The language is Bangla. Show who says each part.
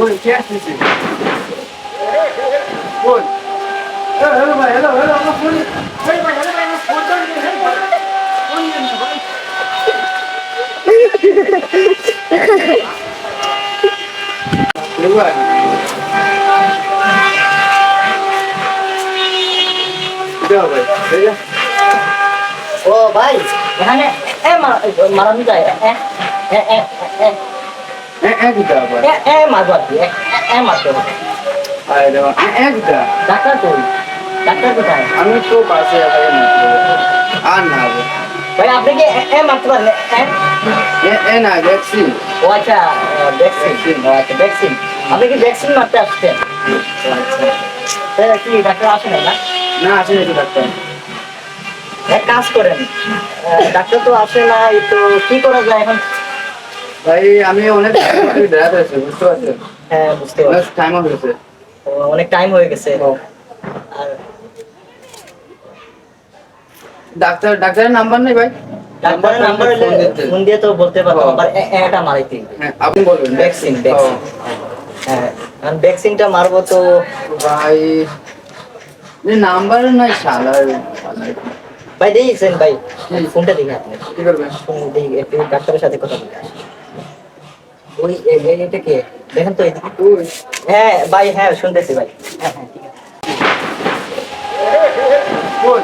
Speaker 1: ওই কে আসছে? ওই হ্যালো ভাই, হ্যালো হ্যালো, আমার ফোন, ভাই ভাই, হ্যালো ভাই, আমার ফোনটা নিয়ে ফোন নিয়ে না ভাই। ভাই দেও ভাই, এই যে
Speaker 2: ও ভাই এখানে মারানো যায়
Speaker 1: একটা ভাই,
Speaker 2: মারবো আর কি মারতে হবে।
Speaker 1: আরে দেওয়া একটা।
Speaker 2: ডাক্তার কই? ডাক্তার কোথায়?
Speaker 1: আমি তো পাশে ভাই আর না ভাই,
Speaker 2: ভাই আপনি কি মারতে পারেন?
Speaker 1: না ভ্যাকসিন।
Speaker 2: ও আচ্ছা, ভ্যাকসিন। ও আচ্ছা ভ্যাকসিন। আপনি কি ভ্যাকসিন মারতে আসছেন? ও আচ্ছা, তাহলে কি ডাক্তার আসে না?
Speaker 1: না আসে না ডাক্তার।
Speaker 2: এক কাজ করেন, ডাক্তার তো আসে না, তো কি করা যায় এখন?
Speaker 1: ভাই আমি অনেক বেড়াতে আছি, বুঝতে পারছেন?
Speaker 2: হ্যাঁ বুঝতে
Speaker 1: অনেক
Speaker 2: পারছি।
Speaker 1: টাইম হয়েছে।
Speaker 2: অনেক টাইম হয়ে গেছে। আর
Speaker 1: ডাক্তারের নাম্বার নেই ভাই?
Speaker 2: ডাক্তারের নাম্বার ফোন দিয়ে তো বলতে পারবো, আবার এটা মারাইতে হবে।
Speaker 1: হ্যাঁ আপনি বলবেন।
Speaker 2: ভ্যাকসিন হ্যাঁ, কারণ ভ্যাকসিনটা মারবো তো।
Speaker 1: ভাই নাম্বার নাই শালার।
Speaker 2: ভাই দিয়েছেন ভাই, ফোনটা দেখি আপনি।
Speaker 1: কি করবেন?
Speaker 2: ফোন দেখি, একটু ডাক্তারের সাথে কথা বলি। ওই এটা কে দেখেন তো এদিকে।
Speaker 1: ওই
Speaker 2: হ্যাঁ ভাই, হ্যাঁ শুনতেছি ভাই। হ্যাঁ হ্যাঁ ঠিক আছে।
Speaker 1: কই